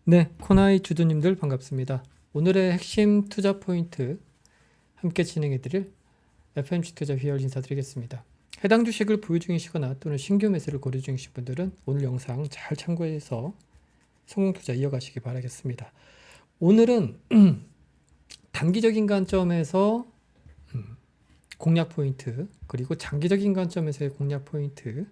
네, 코나이 주주님들 반갑습니다. 오늘의 핵심 투자 포인트 함께 진행해드릴 FMC 투자 휘열 인사드리겠습니다. 해당 주식을 보유 중이시거나 또는 신규 매수를 고려 중이신 분들은 오늘 영상 잘 참고해서 성공 투자 이어가시기 바라겠습니다. 오늘은 단기적인 관점에서 공략 포인트 그리고 장기적인 관점에서의 공략 포인트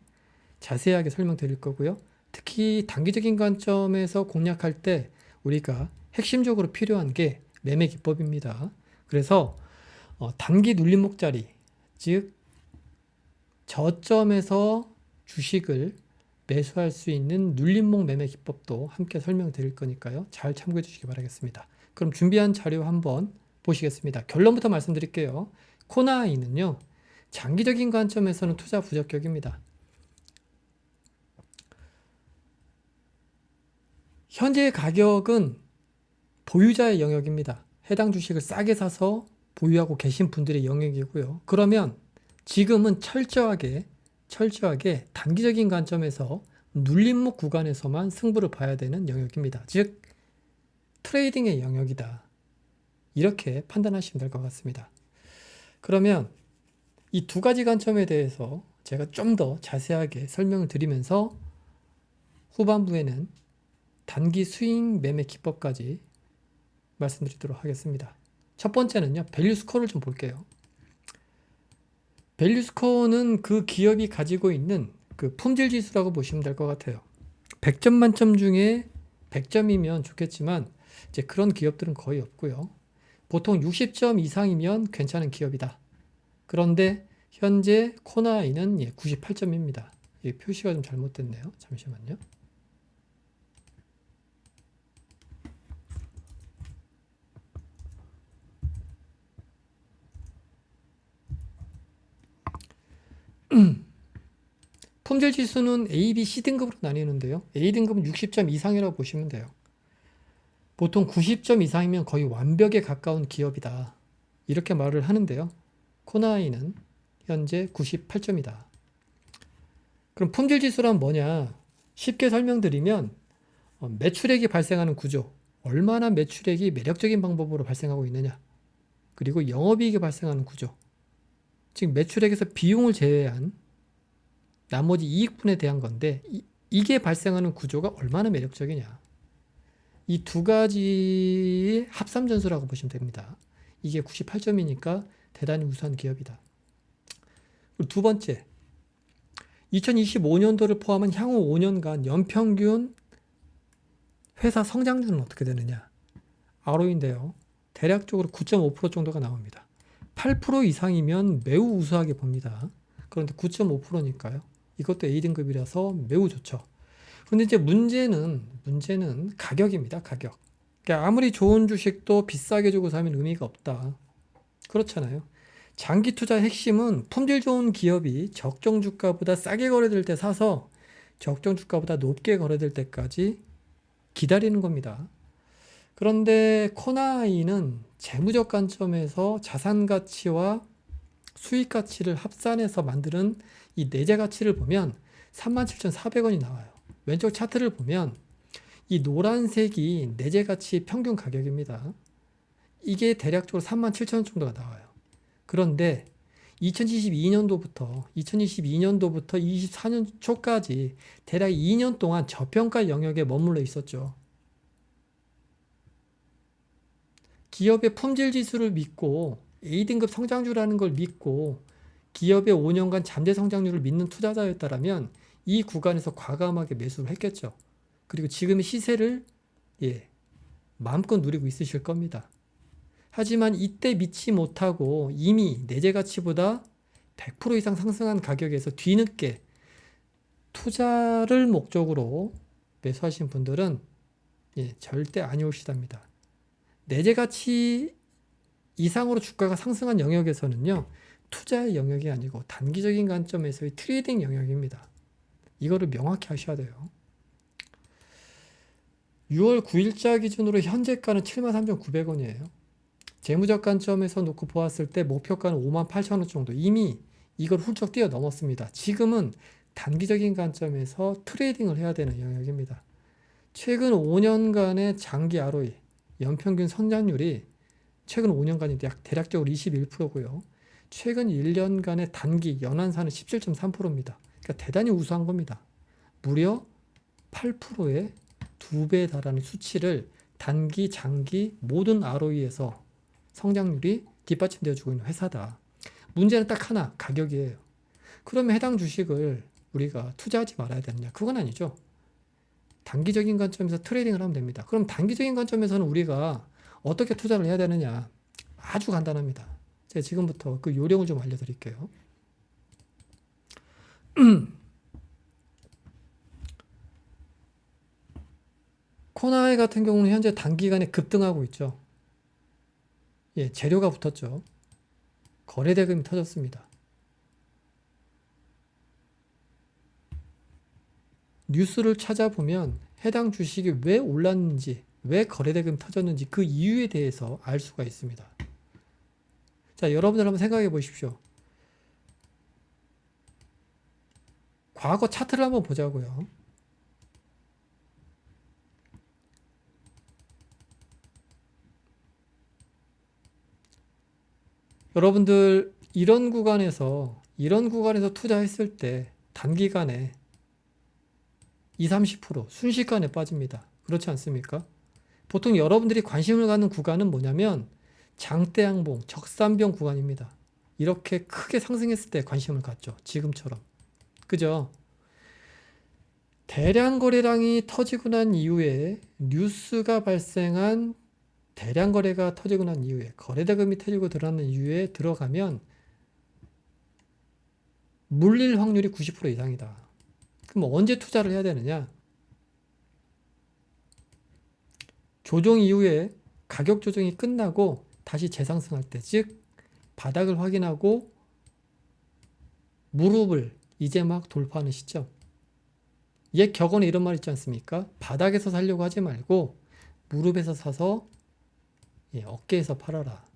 자세하게 설명드릴 거고요. 특히 단기적인 관점에서 공략할 때 우리가 핵심적으로 필요한 게 매매 기법입니다. 그래서 단기 눌림목자리, 즉 저점에서 주식을 매수할 수 있는 눌림목 매매 기법도 함께 설명드릴 거니까요. 잘 참고해 주시기 바라겠습니다. 그럼 준비한 자료 한번 보시겠습니다. 결론부터 말씀드릴게요. 코나이는요, 장기적인 관점에서는 투자 부적격입니다. 현재 가격은 보유자의 영역입니다. 해당 주식을 싸게 사서 보유하고 계신 분들의 영역이고요. 그러면 지금은 철저하게 단기적인 관점에서 눌림목 구간에서만 승부를 봐야 되는 영역입니다. 즉 트레이딩의 영역이다. 이렇게 판단하시면 될 것 같습니다. 그러면 이 두 가지 관점에 대해서 제가 좀 더 자세하게 설명을 드리면서 후반부에는 단기 스윙 매매 기법까지 말씀드리도록 하겠습니다. 첫 번째는요, 밸류 스코어를 좀 볼게요. 밸류 스코어는 그 기업이 가지고 있는 그 품질 지수라고 보시면 될 것 같아요. 100점 만점 중에 100점이면 좋겠지만 이제 그런 기업들은 거의 없고요. 보통 60점 이상이면 괜찮은 기업이다. 그런데 현재 코나이는 98점입니다. 표시가 좀 잘못됐네요. 잠시만요. 품질 지수는 A, B, C 등급으로 나뉘는데요. A 등급은 60점 이상이라고 보시면 돼요. 보통 90점 이상이면 거의 완벽에 가까운 기업이다. 이렇게 말을 하는데요. 코나이는 현재 98점이다. 그럼 품질 지수란 뭐냐? 쉽게 설명드리면 매출액이 발생하는 구조, 얼마나 매출액이 매력적인 방법으로 발생하고 있느냐, 그리고 영업이익이 발생하는 구조, 즉 매출액에서 비용을 제외한 나머지 이익분에 대한 건데 이게 발생하는 구조가 얼마나 매력적이냐, 이 두 가지의 합산점수라고 보시면 됩니다. 이게 98점이니까 대단히 우수한 기업이다. 그리고 두 번째, 2025년도를 포함한 향후 5년간 연평균 회사 성장률은 어떻게 되느냐, ROE인데요. 대략적으로 9.5% 정도가 나옵니다. 8% 이상이면 매우 우수하게 봅니다. 그런데 9.5%니까요. 이것도 A등급이라서 매우 좋죠. 근데 이제 문제는 가격입니다. 가격. 그러니까 아무리 좋은 주식도 비싸게 주고 사면 의미가 없다. 그렇잖아요. 장기 투자 핵심은 품질 좋은 기업이 적정 주가보다 싸게 거래될 때 사서 적정 주가보다 높게 거래될 때까지 기다리는 겁니다. 그런데 코나이는 재무적 관점에서 자산 가치와 수익 가치를 합산해서 만드는 이 내재 가치를 보면 37,400원이 나와요. 왼쪽 차트를 보면 이 노란색이 내재 가치 평균 가격입니다. 이게 대략적으로 37,000원 정도가 나와요. 그런데 2022년도부터 24년 초까지 대략 2년 동안 저평가 영역에 머물러 있었죠. 기업의 품질 지수를 믿고 A등급 성장률이라는 걸 믿고 기업의 5년간 잠재 성장률을 믿는 투자자였다면 이 구간에서 과감하게 매수를 했겠죠. 그리고 지금의 시세를 마음껏 누리고 있으실 겁니다. 하지만 이때 믿지 못하고 이미 내재 가치보다 100% 이상 상승한 가격에서 뒤늦게 투자를 목적으로 매수하신 분들은 절대 아니올시답니다. 내재 가치 이상으로 주가가 상승한 영역에서는요, 투자의 영역이 아니고 단기적인 관점에서의 트레이딩 영역입니다. 이거를 명확히 하셔야 돼요. 6월 9일자 기준으로 현재가는 73,900원이에요. 재무적 관점에서 놓고 보았을 때 목표가는 58,000원 정도, 이미 이걸 훌쩍 뛰어넘었습니다. 지금은 단기적인 관점에서 트레이딩을 해야 되는 영역입니다. 최근 5년간의 장기 ROE, 연평균 성장률이 최근 5년간이 대략적으로 21%고요. 최근 1년간의 단기 연환산은 17.3%입니다. 그러니까 대단히 우수한 겁니다. 무려 8%의 2배에 달하는 수치를 단기, 장기 모든 ROE에서 성장률이 뒷받침되어주고 있는 회사다. 문제는 딱 하나, 가격이에요. 그러면 해당 주식을 우리가 투자하지 말아야 되느냐? 그건 아니죠. 단기적인 관점에서 트레이딩을 하면 됩니다. 그럼 단기적인 관점에서는 우리가 어떻게 투자를 해야 되느냐? 아주 간단합니다. 제가 지금부터 그 요령을 좀 알려드릴게요. 코나이 같은 경우는 현재 단기간에 급등하고 있죠. 예, 재료가 붙었죠. 거래대금이 터졌습니다. 뉴스를 찾아보면 해당 주식이 왜 올랐는지, 왜 거래대금이 터졌는지 그 이유에 대해서 알 수가 있습니다. 자, 여러분들 한번 생각해 보십시오. 과거 차트를 한번 보자고요. 여러분들 이런 구간에서 투자했을 때 단기간에 20, 30% 순식간에 빠집니다. 그렇지 않습니까? 보통 여러분들이 관심을 갖는 구간은 뭐냐면 장대양봉, 적산병 구간입니다. 이렇게 크게 상승했을 때 관심을 갖죠. 지금처럼. 그죠? 대량 거래량이 터지고 난 이후에 뉴스가 발생한 대량 거래가 터지고 난 이후에 거래대금이 터지고 들어가는 이후에 들어가면 물릴 확률이 90% 이상이다. 그럼 언제 투자를 해야 되느냐? 조정 이후에 가격 조정이 끝나고 다시 재상승할 때, 즉 바닥을 확인하고 무릎을 이제 막 돌파하는 시점. 옛 격언에 이런 말 있지 않습니까? 바닥에서 사려고 하지 말고 무릎에서 사서 어깨에서 팔아라.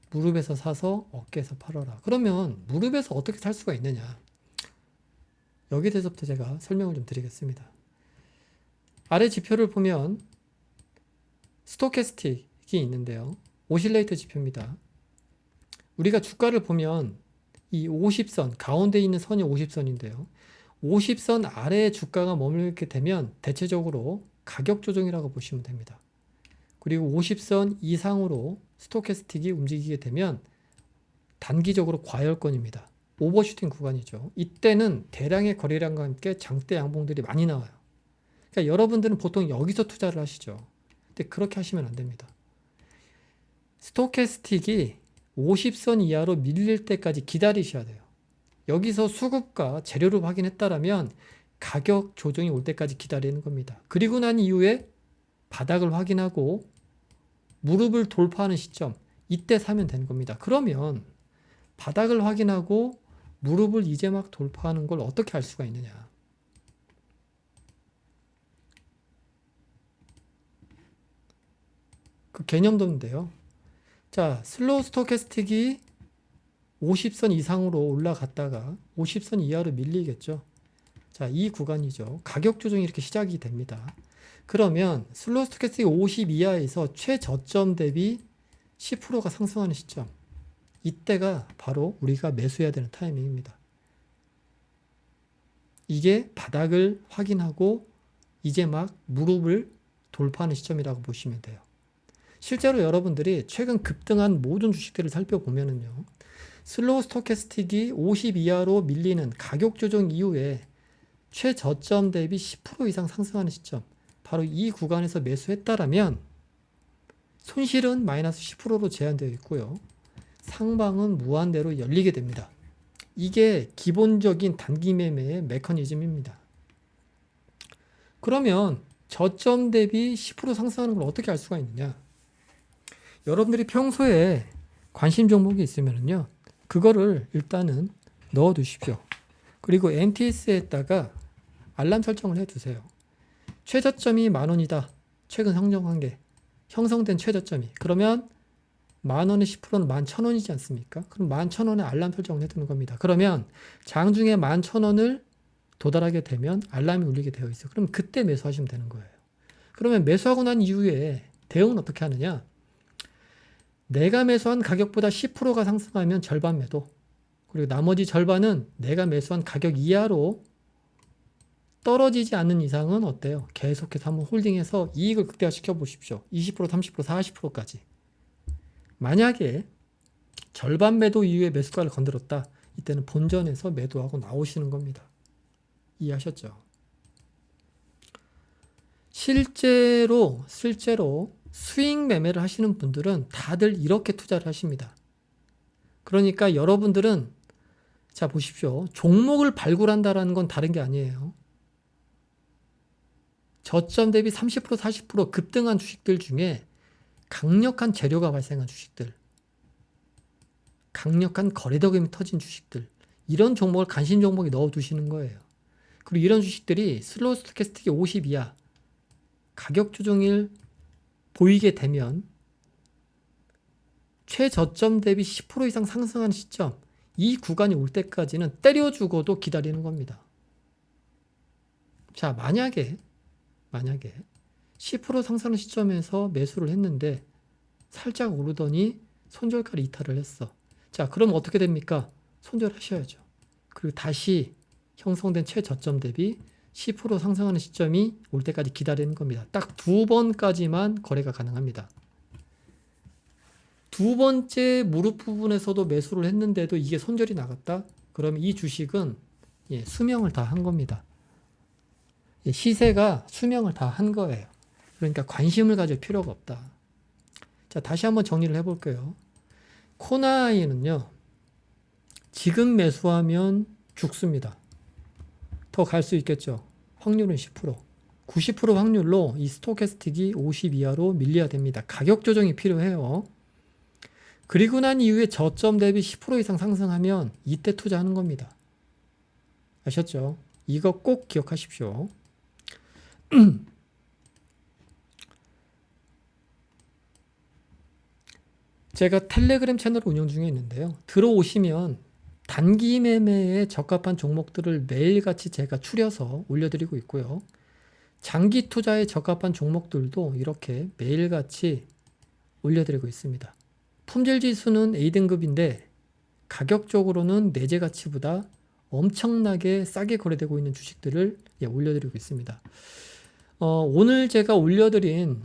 무릎에서 사서 어깨에서 팔아라. 그러면 무릎에서 어떻게 살 수가 있느냐? 여기에 대해서부터 제가 설명을 좀 드리겠습니다. 아래 지표를 보면 스토캐스틱이 있는데요. 오실레이터 지표입니다. 우리가 주가를 보면 이 50선, 가운데 있는 선이 50선인데요. 50선 아래에 주가가 머물게 되면 대체적으로 가격 조정이라고 보시면 됩니다. 그리고 50선 이상으로 스토캐스틱이 움직이게 되면 단기적으로 과열권입니다. 오버슈팅 구간이죠. 이때는 대량의 거래량과 함께 장대 양봉들이 많이 나와요. 그러니까 여러분들은 보통 여기서 투자를 하시죠. 근데 그렇게 하시면 안 됩니다. 스토캐스틱이 50선 이하로 밀릴 때까지 기다리셔야 돼요. 여기서 수급과 재료를 확인했다라면 가격 조정이 올 때까지 기다리는 겁니다. 그리고 난 이후에 바닥을 확인하고 무릎을 돌파하는 시점, 이때 사면 되는 겁니다. 그러면 바닥을 확인하고 무릎을 이제 막 돌파하는 걸 어떻게 알 수가 있느냐? 그 개념도인데요. 자, 슬로우 스토캐스틱이 50선 이상으로 올라갔다가 50선 이하로 밀리겠죠. 자, 이 구간이죠. 가격 조정이 이렇게 시작이 됩니다. 그러면 슬로우 스토캐스틱 50 이하에서 최저점 대비 10%가 상승하는 시점, 이때가 바로 우리가 매수해야 되는 타이밍입니다. 이게 바닥을 확인하고 이제 막 무릎을 돌파하는 시점이라고 보시면 돼요. 실제로 여러분들이 최근 급등한 모든 주식들을 살펴보면은요, 슬로우 스토캐스틱이 50 이하로 밀리는 가격 조정 이후에 최저점 대비 10% 이상 상승하는 시점, 바로 이 구간에서 매수했다라면 손실은 마이너스 10%로 제한되어 있고요. 상방은 무한대로 열리게 됩니다. 이게 기본적인 단기 매매의 메커니즘입니다. 그러면 저점 대비 10% 상승하는 걸 어떻게 알 수가 있느냐? 여러분들이 평소에 관심 종목이 있으면요, 그거를 일단은 넣어 두십시오. 그리고 MTS에다가 알람 설정을 해 두세요. 최저점이 10,000원이다. 최근 형성된 최저점이. 그러면 10,000원의 10%는 11,000원이지 않습니까? 그럼 11,000원에 알람 설정을 해두는 겁니다. 그러면 장중에 11,000원을 도달하게 되면 알람이 울리게 되어 있어요. 그럼 그때 매수하시면 되는 거예요. 그러면 매수하고 난 이후에 대응은 어떻게 하느냐? 내가 매수한 가격보다 10%가 상승하면 절반 매도, 그리고 나머지 절반은 내가 매수한 가격 이하로 떨어지지 않는 이상은 어때요? 계속해서 한번 홀딩해서 이익을 극대화시켜 보십시오. 20%, 30%, 40%까지. 만약에 절반 매도 이후에 매수가를 건드렸다. 이때는 본전에서 매도하고 나오시는 겁니다. 이해하셨죠? 실제로 스윙 매매를 하시는 분들은 다들 이렇게 투자를 하십니다. 그러니까 여러분들은 자 보십시오. 종목을 발굴한다라는 건 다른 게 아니에요. 저점 대비 30%, 40% 급등한 주식들 중에 강력한 재료가 발생한 주식들, 강력한 거래대금이 터진 주식들, 이런 종목을 관심 종목에 넣어두시는 거예요. 그리고 이런 주식들이 슬로우 스토캐스틱이 50 이하 가격 조정일 보이게 되면 최저점 대비 10% 이상 상승하는 시점, 이 구간이 올 때까지는 때려주고도 기다리는 겁니다. 자, 만약에 10% 상승하는 시점에서 매수를 했는데 살짝 오르더니 손절가를 이탈을 했어. 자, 그럼 어떻게 됩니까? 손절하셔야죠. 그리고 다시 형성된 최저점 대비 10% 상승하는 시점이 올 때까지 기다리는 겁니다. 딱 2번까지만 거래가 가능합니다. 두 번째 무릎 부분에서도 매수를 했는데도 이게 손절이 나갔다? 그러면 이 주식은 수명을 다 한 겁니다. 시세가 수명을 다 한 거예요. 그러니까 관심을 가질 필요가 없다. 자, 다시 한번 정리를 해볼게요. 코나이는요, 지금 매수하면 죽습니다. 더 갈 수 있겠죠. 확률은 10%. 90% 확률로 이 스토캐스틱이 50 이하로 밀려야 됩니다. 가격 조정이 필요해요. 그리고 난 이후에 저점 대비 10% 이상 상승하면 이때 투자하는 겁니다. 아셨죠? 이거 꼭 기억하십시오. 제가 텔레그램 채널을 운영 중에 있는데요. 들어오시면 단기 매매에 적합한 종목들을 매일같이 제가 추려서 올려드리고 있고요. 장기 투자에 적합한 종목들도 이렇게 매일같이 올려드리고 있습니다. 품질 지수는 A등급인데 가격적으로는 내재 가치보다 엄청나게 싸게 거래되고 있는 주식들을 올려드리고 있습니다. 오늘 제가 올려드린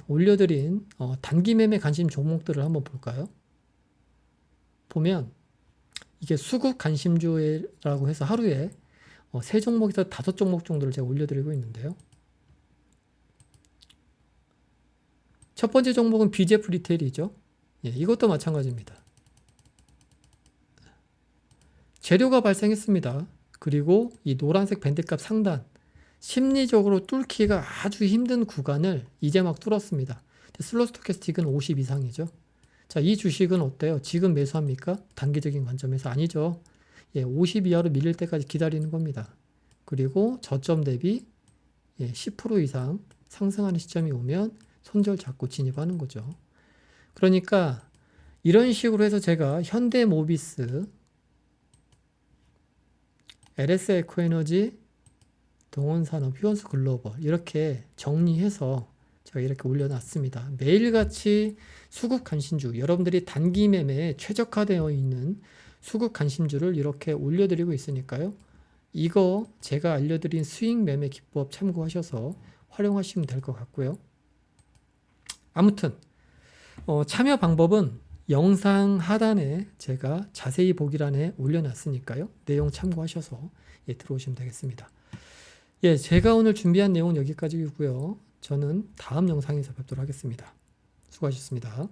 단기 매매 관심 종목들을 한번 볼까요? 보면 이게 수급 관심주라고 해서 하루에 3종목에서 5종목 정도를 제가 올려드리고 있는데요. 첫 번째 종목은 BGF 리테일이죠. 이것도 마찬가지입니다. 재료가 발생했습니다. 그리고 이 노란색 밴드값 상단, 심리적으로 뚫기가 아주 힘든 구간을 이제 막 뚫었습니다. 슬로우 스토캐스틱은 50 이상이죠. 자, 이 주식은 어때요? 지금 매수합니까? 단기적인 관점에서 아니죠. 50 이하로 밀릴 때까지 기다리는 겁니다. 그리고 저점 대비 10% 이상 상승하는 시점이 오면 손절 잡고 진입하는 거죠. 그러니까 이런 식으로 해서 제가 현대모비스, LS 에코에너지, 동원산업, 휴원수 글로벌 이렇게 정리해서 제가 이렇게 올려놨습니다. 매일같이 수급 관심주, 여러분들이 단기 매매에 최적화되어 있는 수급 관심주를 이렇게 올려드리고 있으니까요. 이거 제가 알려드린 스윙 매매 기법 참고하셔서 활용하시면 될 것 같고요. 아무튼 참여 방법은 영상 하단에 제가 자세히 보기란에 올려놨으니까요. 내용 참고하셔서 들어오시면 되겠습니다. 제가 오늘 준비한 내용은 여기까지이고요. 저는 다음 영상에서 뵙도록 하겠습니다. 수고하셨습니다.